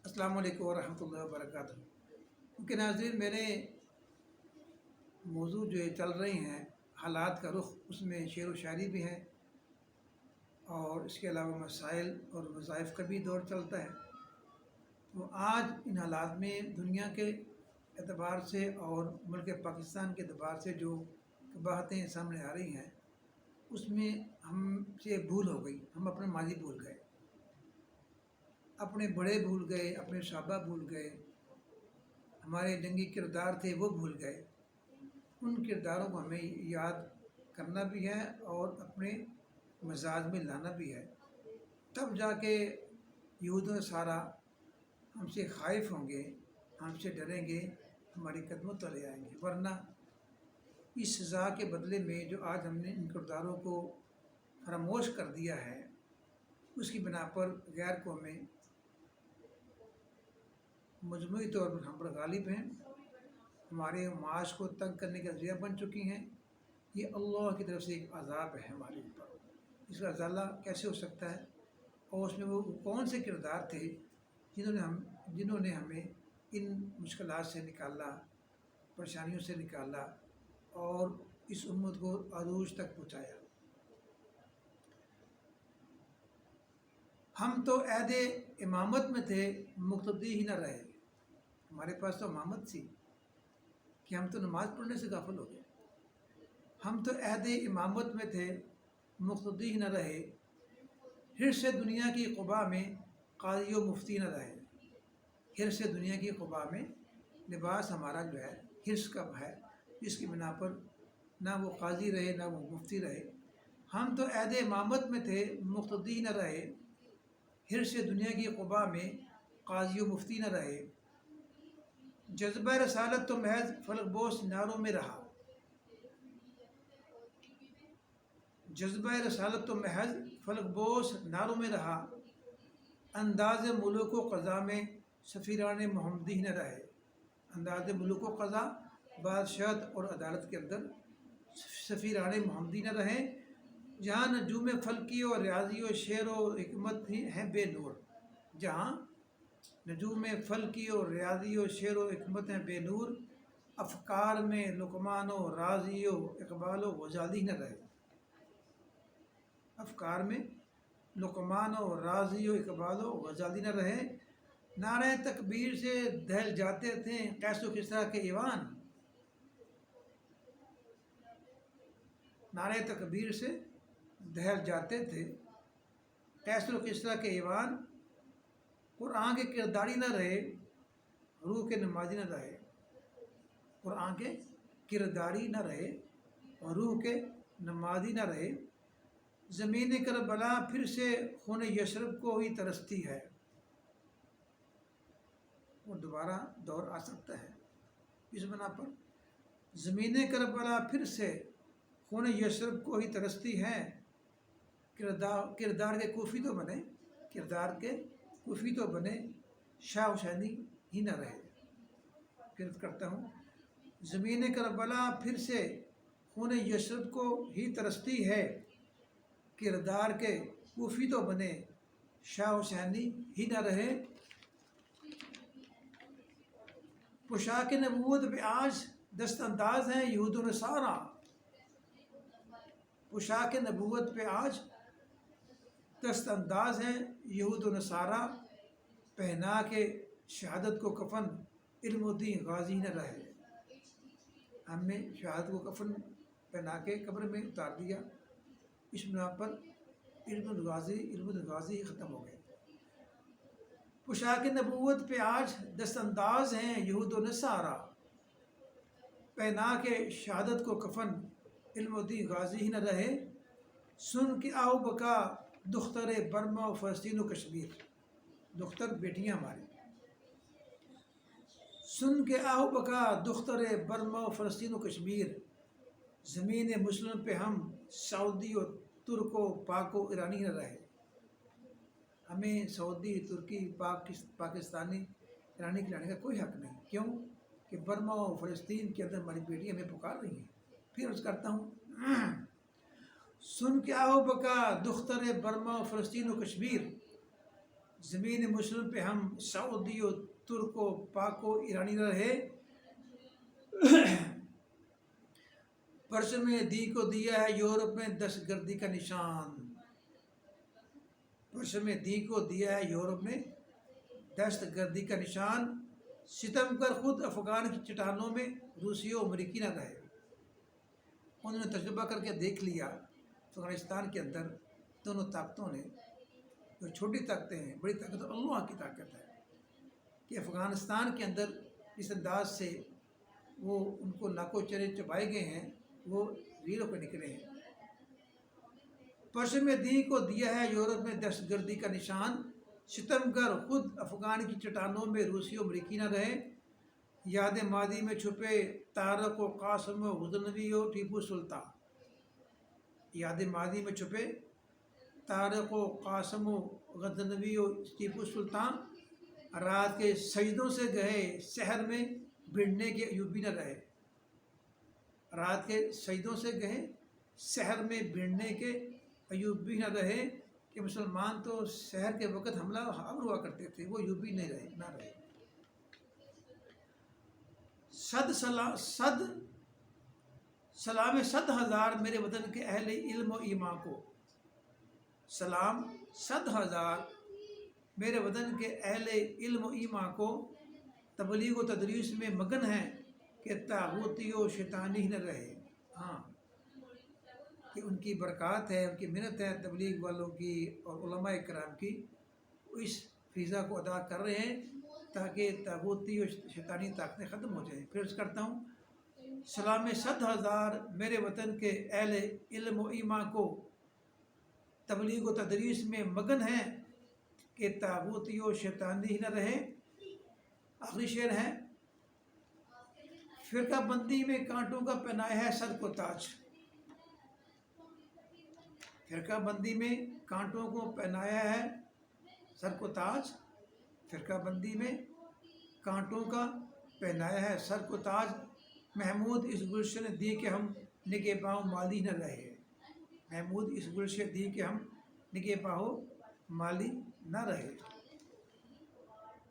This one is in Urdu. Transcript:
السلام علیکم ورحمۃ اللہ وبرکاتہ۔ کیونکہ ناظرین، میرے موضوع جو چل رہے ہیں حالات کا رخ، اس میں شعر و شاعری بھی ہے اور اس کے علاوہ مسائل اور وظائف کا بھی دور چلتا ہے۔ تو آج ان حالات میں دنیا کے اعتبار سے اور ملک پاکستان کے اعتبار سے جو باتیں سامنے آ رہی ہیں، اس میں ہم سے بھول ہو گئی، ہم اپنا ماضی بھول گئے، اپنے بڑے بھول گئے، اپنے صحابہ بھول گئے، ہمارے جنگی کردار تھے وہ بھول گئے۔ ان کرداروں کو ہمیں یاد کرنا بھی ہے اور اپنے مزاج میں لانا بھی ہے، تب جا کے یہود و نصارہ ہم سے خائف ہوں گے، ہم سے ڈریں گے، ہماری قدموں تلے آئیں گے۔ ورنہ اس سزا کے بدلے میں جو آج ہم نے ان کرداروں کو فراموش کر دیا ہے، اس کی بنا پر غیر قومیں مجموعی طور پر ہم پر غالب ہیں، ہمارے معاش کو تنگ کرنے کا ذریعہ بن چکی ہیں۔ یہ اللہ کی طرف سے ایک عذاب ہے ہمارے اوپر، اس کا ازالہ کیسے ہو سکتا ہے؟ اور اس میں وہ کون سے کردار تھے جنہوں نے ہمیں ان مشکلات سے نکالا، پریشانیوں سے نکالا اور اس امت کو عروج تک پہنچایا۔ ہم تو عہد امامت میں تھے، مقتدی ہی نہ رہے۔ ہمارے پاس تو امامت تھی کہ ہم تو نماز پڑھنے سے غافل ہو گئے۔ ہم تو عہد امامت میں تھے، مقتدی ہی نہ رہے۔ حرص دنیا کی قبا میں قاضی و مفتی نہ رہے۔ حرص دنیا کی قبا میں لباس ہمارا جو ہے حرص کا ہے، جس کی بنا پر نہ وہ قاضی رہے نہ وہ مفتی رہے۔ ہم تو عہد امامت میں تھے، مقتدی نہ رہے۔ حرص دنیا کی قبا میں قاضی و مفتی نہ رہے۔ جذبہ رسالت تو محض فلک بوس ناروں میں رہا۔ جذبہ رسالت تو محض فلک بوس ناروں میں رہا۔ انداز ملوک و قضا میں سفیران محمدی نہ رہے۔ انداز ملوک و قضا، بادشاہت اور عدالت کے اندر سفیران محمدی نہ رہے۔ جہاں نجوم فلکی و ریاضی و شعر و حکمت ہیں بے نور۔ جہاں نجوم فلکی و ریاضی و شعر و حکمت ہیں بے نور، افکار میں لقمان و رازی و اقبال و غزالی نہ رہے۔ افکار میں لقمان و رازی و اقبال و غزالی نہ رہے۔ نعرہ تکبیر سے دہل جاتے تھے قیس و کسریٰ کے ایوان۔ نعرہ تکبیر سے دہل جاتے تھے قیس و کسریٰ کے ایوان۔ قرآن کے کرداری نہ رہے، روح کے نمازی نہ رہے۔ قرآن کے کرداری نہ رہے اور روح کے نمازی نہ رہے۔ زمین کربلا پھر سے خون یثرب کو ہی ترستی ہے۔ وہ دوبارہ دور آ سکتا ہے اس بنا پر۔ زمین کربلا پھر سے خون یثرب کو ہی ترستی ہے۔ کردار کے کوفی تو بنے، کردار کے کوفی تو بنے، شاہ حسینی ہی نہ رہے۔ پھر کرتا ہوں، زمین کربلا پھر سے خون یثرب کو ہی ترستی ہے۔ کردار کے کوفی تو بنے، شاہ حسینی ہی نہ رہے۔ پوشاک نبوت پہ آج دست انداز ہیں یہود و نصارہ۔ پوشاک نبوت پہ آج دست انداز ہیں یہود و نصارہ۔ پہنا کے شہادت کو کفن، علم و دین غازی نہ رہے۔ ہم نے شہادت کو کفن پہنا کے قبر میں اتار دیا، اس بنا پر علم الغازی ختم ہو گئے۔ پوشاک نبوت پہ آج دست انداز ہیں یہود و نصارہ۔ پہنا کے شہادت کو کفن، علم و دین غازی ہی نہ رہے۔ سن کے آہو بکا دختر برما و فلسطین و کشمیر۔ دختر بیٹیاں ہماری، سن کے آہو بکا دختر برما و فلسطین و کشمیر۔ زمین مسلم پہ ہم سعودی و ترک و پاک و ایرانی نہ رہے۔ ہمیں سعودی، ترکی، پاکستانی، ایرانی کھلانے کا کوئی حق نہیں۔ کیوں کہ برما و فلسطین کے اندر ہماری بیٹیاں ہمیں پکار رہی ہیں۔ پھر عرض کرتا ہوں، سن کے آہو بکا دختر برما و فلسطین و کشمیر۔ زمین مسلم پہ ہم سعودی و ترک و پاک و ایرانی نہ رہے، پرچم دی کو دیا ہے یورپ میں دہشت گردی کا نشان، پرچم دی کو دیا ہے یورپ میں دہشت گردی کا نشان، ستم کر خود افغان کی چٹانوں میں روسی و امریکی نہ رہے۔ انہوں نے تجربہ کر کے دیکھ لیا افغانستان کے اندر دونوں طاقتوں نے، جو چھوٹی طاقتیں ہیں، بڑی طاقت اللہ کی طاقت ہے، کہ افغانستان کے اندر اس انداز سے وہ ان کو ناکو چرے چبائے گئے ہیں، وہ زیرو پہ نکلے ہیں۔ پرچم دین کو دیا ہے یورپ میں دہشت گردی کا نشان، ستم گر خود افغان کی چٹانوں میں روسی و امریکی نہ رہے، یاد ماضی میں چھپے طارق و قاسم و غزنوی و ٹیپو سلطان، یاد ماضی میں چھپے طارق و قاسم و غزنوی و ٹیپو سلطان، رات کے سجدوں سے گئے سحر میں بھیڑنے کے ایوبی نہ رہے، رات کے سجدوں سے گئے سحر میں بھیڑنے کے ایوبی نہ رہے، کہ مسلمان تو سحر کے وقت حملہ آور ہوا کرتے تھے، وہ ایوبی نہیں رہے، نہ رہے۔ سلام 100,000 میرے وطن کے اہل علم و ایمان کو، سلام 100,000 میرے وطن کے اہل علم و ایمان کو، تبلیغ و تدریس میں مگن ہیں کہ طاغوتی و شیطانی نہ رہے۔ ہاں، کہ ان کی برکات ہے، ان کی منت ہے تبلیغ والوں کی اور علماء کرام کی، اس فضا کو ادا کر رہے ہیں تاکہ طاغوتی اور شیطانی طاقتیں ختم ہو جائیں۔ پھر عرض کرتا ہوں، سلام 100,000 میرے وطن کے اہل علم و ایمان کو، تبلیغ و تدریس میں مگن ہیں کہ طاغوتی و شیطانی نہ رہے۔ آخری شعر ہے، فرقہ بندی میں کانٹوں کا پہنایا ہے سر کو تاج، فرقہ بندی میں کانٹوں کو پہنایا ہے سر کو تاج، فرقہ بندی میں کانٹوں کا پہنایا ہے سر کو تاج، محمود اس گلشن دی کہ ہم نگہباں مالی نہ رہے، محمود اس گلشن دی کہ ہم نگہباں مالی نہ رہے۔